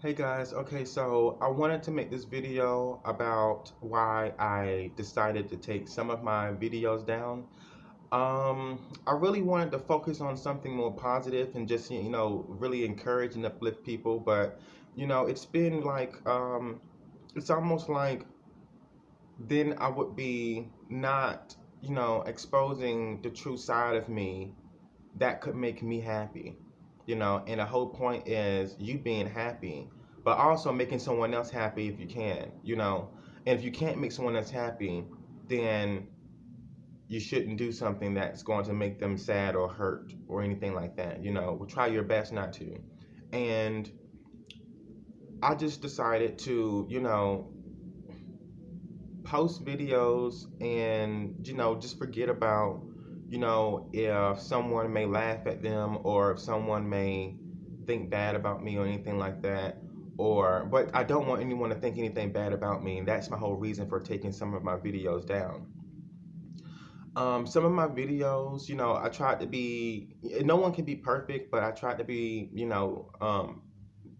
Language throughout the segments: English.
Hey guys, okay, so I wanted to make this video about why I decided to take some of my videos down. I really wanted to focus on something more positive and just, really encourage and uplift people, but, it's been like, it's almost like then I would be not, exposing the true side of me that could make me happy, and the whole point is you being happy, but also making someone else happy if you can. And if you can't make someone else happy, then you shouldn't do something that's going to make them sad or hurt or anything like that. Try your best not to. And I just decided to, post videos and just forget about if someone may laugh at them or if someone may think bad about me or anything like that, or but I don't want anyone to think anything bad about me, and that's my whole reason for taking some of my videos down. Some of my videos, I tried to be, no one can be perfect, but I tried to be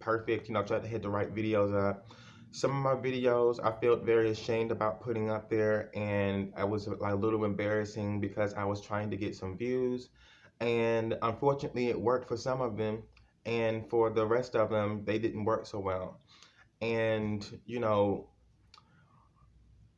perfect. Tried to hit the right videos up. Some of my videos I felt very ashamed about putting up there, and I was like a little embarrassing because I was trying to get some views, and unfortunately it worked for some of them, and for the rest of them they didn't work so well. And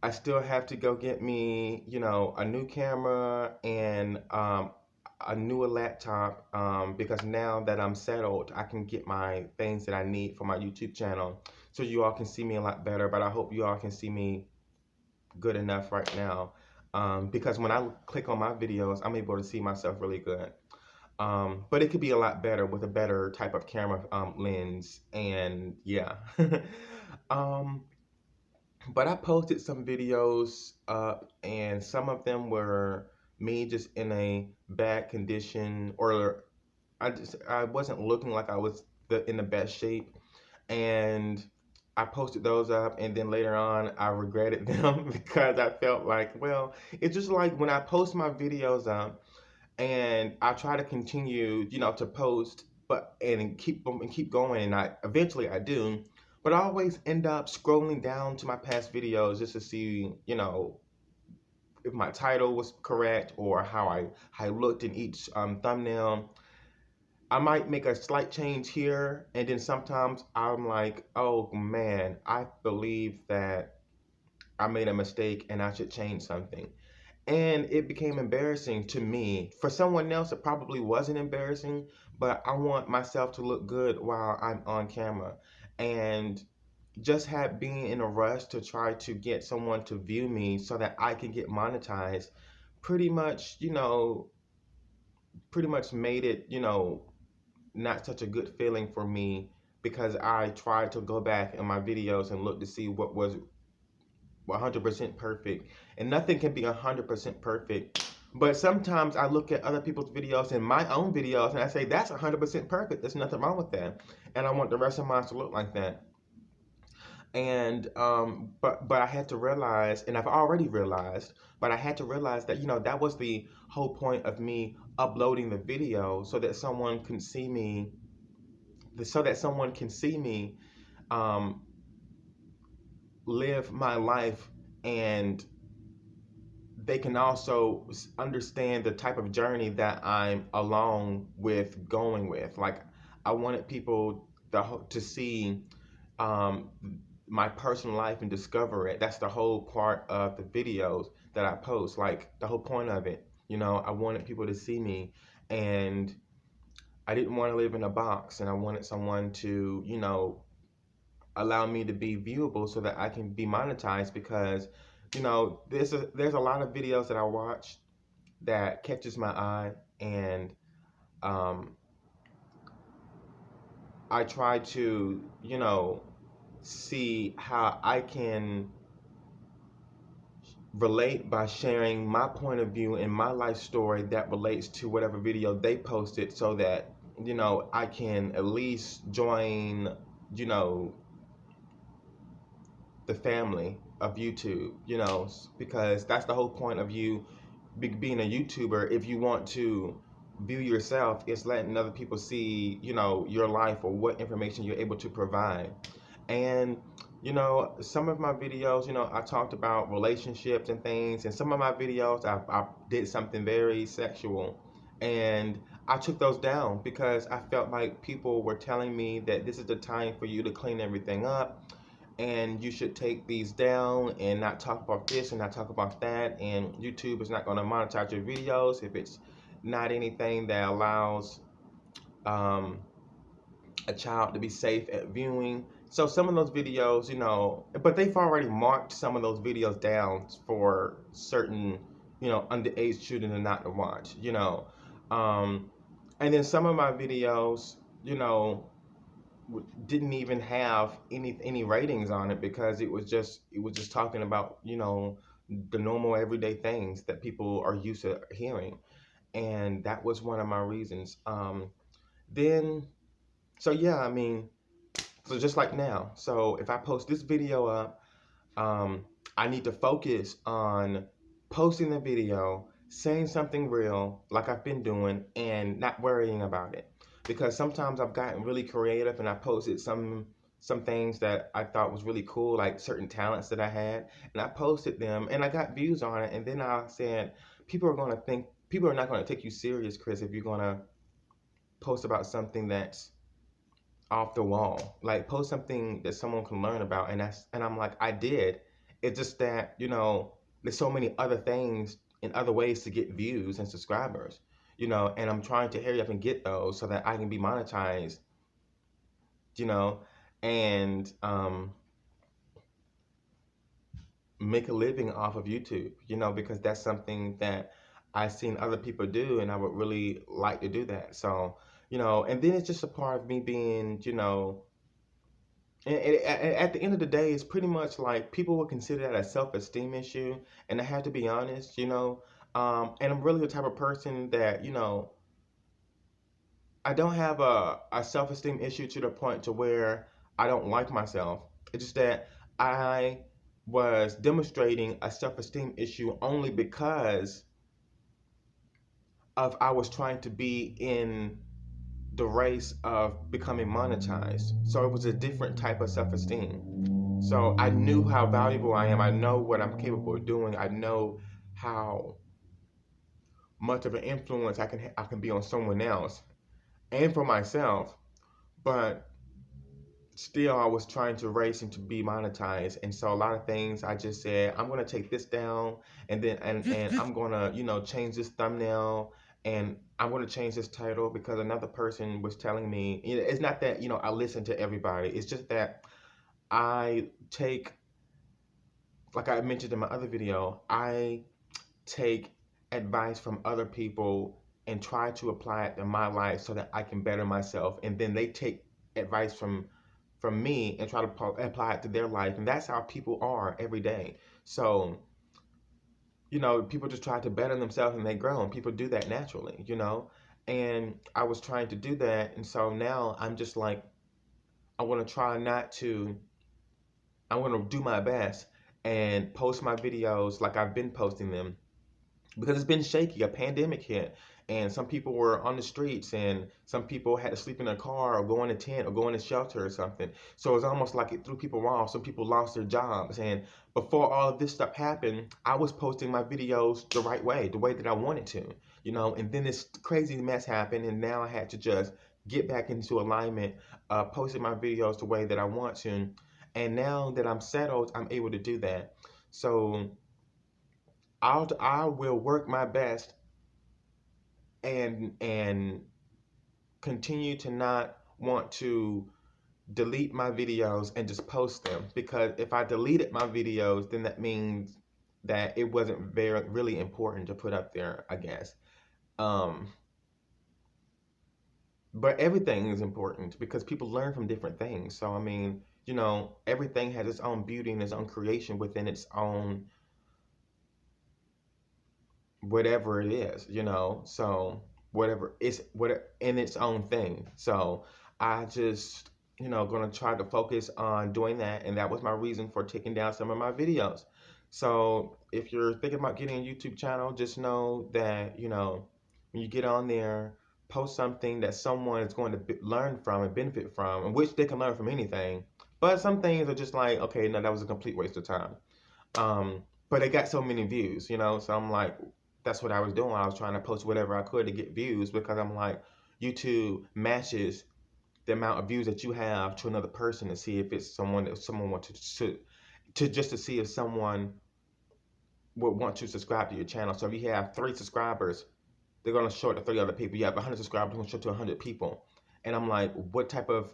I still have to go get me, a new camera and a newer laptop, because now that I'm settled, I can get my things that I need for my YouTube channel so you all can see me a lot better. But I hope you all can see me good enough right now, because when I click on my videos, I'm able to see myself really good. But it could be a lot better with a better type of camera lens, and yeah. um, but I posted some videos up, and some of them were me just in a bad condition, or I wasn't looking like I was in the best shape, and I posted those up, and then later on I regretted them because I felt like, well, it's just like when I post my videos up, and I try to continue, to post, but and keep going, and I eventually I do, but I always end up scrolling down to my past videos just to see, if my title was correct or how I looked in each thumbnail. I might make a slight change here, and then sometimes I'm like, oh man, I believe that I made a mistake and I should change something. And it became embarrassing to me. For someone else, it probably wasn't embarrassing, but I want myself to look good while I'm on camera. And just have being in a rush to try to get someone to view me so that I can get monetized pretty much, pretty much made it, not such a good feeling for me, because I tried to go back in my videos and look to see what was 100% perfect, and nothing can be 100% perfect. But sometimes I look at other people's videos and my own videos, and I say that's 100% perfect. There's nothing wrong with that, and I want the rest of mine to look like that. And but I had to realize, and I've already realized, but I had to realize that that was the whole point of me uploading the video, so that someone can see me, um, live my life, and they can also understand the type of journey that I'm along with going with. Like, I wanted people to see um, my personal life and discover it. That's the whole part of the videos that I post. Like, the whole point of it. I wanted people to see me, and I didn't want to live in a box, and I wanted someone to, allow me to be viewable so that I can be monetized, because there's a lot of videos that I watch that catches my eye, and um, I try to see how I can relate by sharing my point of view and my life story that relates to whatever video they posted, so that I can at least join you know the family of YouTube, because that's the whole point of you being a YouTuber. If you want to view yourself, it's letting other people see, your life or what information you're able to provide. And some of my videos, I talked about relationships and things, and some of my videos I did something very sexual, and I took those down because I felt like people were telling me that this is the time for you to clean everything up, and you should take these down and not talk about this and not talk about that, and YouTube is not going to monetize your videos if it's not anything that allows um, a child to be safe at viewing. So some of those videos, but they've already marked some of those videos down for certain, underage children and not to watch, Um, and then some of my videos, didn't even have any ratings on it because it was just talking about, the normal everyday things that people are used to hearing, and that was one of my reasons. Then so yeah, I mean, so just like now. So if I post this video up, um, I need to focus on posting the video, saying something real like I've been doing, and not worrying about it. Because sometimes I've gotten really creative and I posted some things that I thought was really cool, like certain talents that I had, and I posted them and I got views on it. And then I said, people are not going to take you serious, Chris, if you're going to post about something that's off the wall. Like post something that someone can learn about, and I'm like, I did. It's just that, there's so many other things and other ways to get views and subscribers, and I'm trying to hurry up and get those so that I can be monetized, you know, and make a living off of YouTube, because that's something that I've seen other people do and I would really like to do that. So, and then it's just a part of me being, and at the end of the day, it's pretty much like people would consider that a self-esteem issue, and I have to be honest, and I'm really the type of person that, I don't have a self-esteem issue to the point to where I don't like myself. It's just that I was demonstrating a self-esteem issue only because of I was trying to be in the race of becoming monetized. So it was a different type of self-esteem. So I knew how valuable I am. I know what I'm capable of doing. I know how much of an influence I can be on someone else and for myself. But still, I was trying to race and to be monetized, and so a lot of things I just said I'm gonna take this down, and then and I'm gonna change this thumbnail, and I'm gonna change this title because another person was telling me, it's not that I listen to everybody. It's just that I take, like I mentioned in my other video, I take advice from other people and try to apply it in my life so that I can better myself. And then they take advice from me and try to apply it to their life. And that's how people are every day. So, people just try to better themselves and they grow, and people do that naturally. And I was trying to do that. And so now I'm just like, I want to try not to, I want to do my best and post my videos like I've been posting them, because it's been shaky. A pandemic hit, and some people were on the streets, and some people had to sleep in a car or go in a tent or go in a shelter or something. So it's almost like it threw people off. Some people lost their jobs, and before all of this stuff happened, I was posting my videos the right way, the way that I wanted to, And then this crazy mess happened, and now I had to just get back into alignment, posting my videos the way that I want to. And now that I'm settled, I'm able to do that. So I will work my best and continue to not want to delete my videos and just post them, because if I deleted my videos, then that means that it wasn't very really important to put up there, I guess. Um, but everything is important because people learn from different things. So I mean, everything has its own beauty and its own creation within its own whatever it is. So whatever it's what in its own thing. So I just gonna try to focus on doing that, and that was my reason for taking down some of my videos. So if you're thinking about getting a YouTube channel, just know that when you get on there, post something that someone is going to learn from and benefit from, and which they can learn from anything. But some things are just like, okay, no, that was a complete waste of time. Um, but it got so many views, so I'm like, that's what I was doing. I was trying to post whatever I could to get views because I'm like, YouTube matches the amount of views that you have to another person to see if it's someone that someone wants to just to see if someone would want to subscribe to your channel. So if you have 3 subscribers, they're gonna show it to 3 other people. You have 100 subscribers, they're gonna show it to 100 people. And I'm like, what type of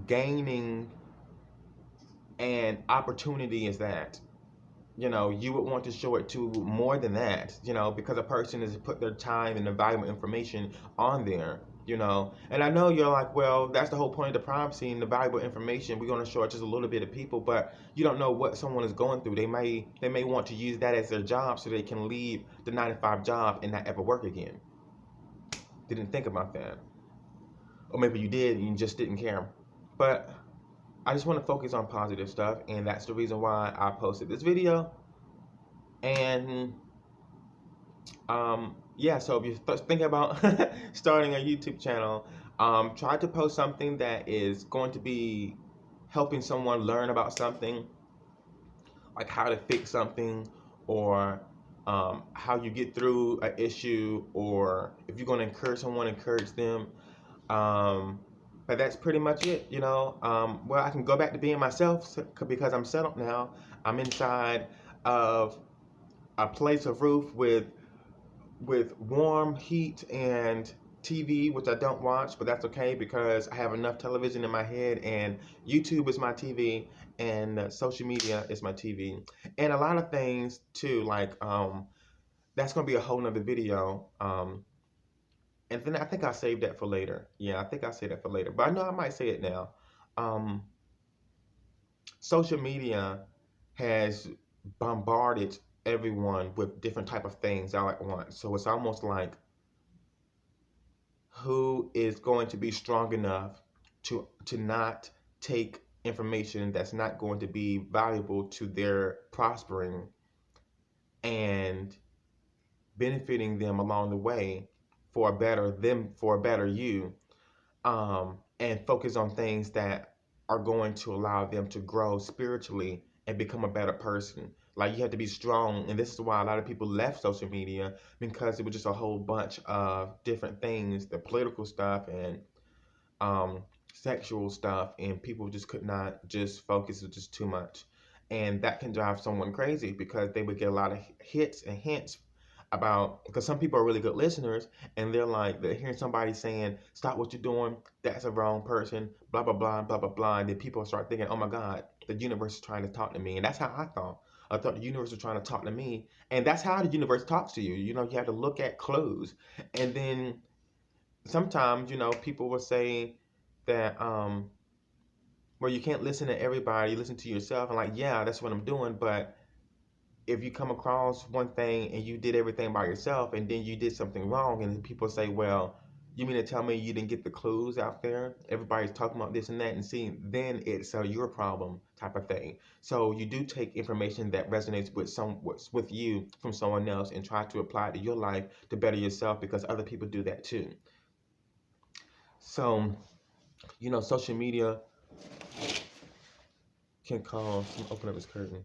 gaining and opportunity is that? You would want to show it to more than that, because a person has put their time and the valuable information on there, And I know you're like, well, that's the whole point of the privacy and the valuable information. We're going to show it just a little bit of people, but you don't know what someone is going through. They may want to use that as their job so they can leave the 9 to 5 job and not ever work again. Didn't think about that. Or maybe you did and you just didn't care. But I just want to focus on positive stuff, and that's the reason why I posted this video. And yeah, so if you're thinking about starting a YouTube channel, try to post something that is going to be helping someone learn about something, like how to fix something, or how you get through an issue, or if you're going to encourage someone, encourage them. But that's pretty much it, Well, I can go back to being myself because I'm settled now. I'm inside of a place of roof with warm heat and TV, which I don't watch, but that's okay because I have enough television in my head, and YouTube is my TV, and social media is my TV, and a lot of things too. Like that's gonna be a whole nother video. And then I think I'll save that for later. Yeah, I think I'll save that for later, but I know I might say it now. Um, Social media has bombarded everyone with different type of things all at once. So it's almost like, who is going to be strong enough to not take information that's not going to be valuable to their prospering and benefiting them along the way for a better you, and focus on things that are going to allow them to grow spiritually and become a better person. Like, you have to be strong, and this is why a lot of people left social media, because it was just a whole bunch of different things, the political stuff and um, sexual stuff, and people just could not just focus. It was just too much, and that can drive someone crazy because they would get a lot of hits and hints about, because some people are really good listeners, and they're hearing somebody saying, stop what you're doing, that's a wrong person, blah blah blah blah blah blah, and then people start thinking, oh my god, the universe is trying to talk to me. And that's how I thought the universe was trying to talk to me, and that's how the universe talks to you. You have to look at clues. And then sometimes, people will say that, well, you can't listen to everybody, listen to yourself. And like, yeah, that's what I'm doing. But if you come across one thing and you did everything by yourself, and then you did something wrong, and then people say, well, you mean to tell me you didn't get the clues out there? Everybody's talking about this and that, and see, then it's your problem type of thing. So you do take information that resonates with you from someone else and try to apply it to your life to better yourself, because other people do that too. So, social media can cause, open up this curtain.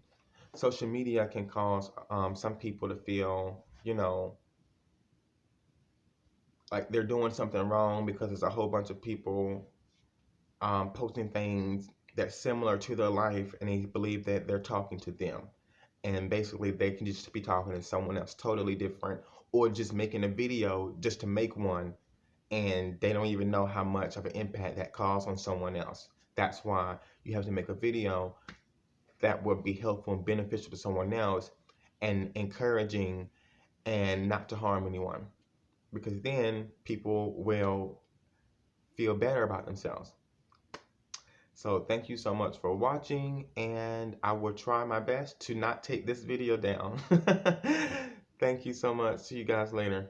Social media can cause some people to feel, like they're doing something wrong, because there's a whole bunch of people posting things that's similar to their life, and they believe that they're talking to them. And basically, they can just be talking to someone else totally different, or just making a video just to make one, and they don't even know how much of an impact that caused on someone else. That's why you have to make a video that would be helpful and beneficial to someone else, and encouraging, and not to harm anyone, because then people will feel better about themselves. So thank you so much for watching, and I will try my best to not take this video down. Thank you so much. See you guys later.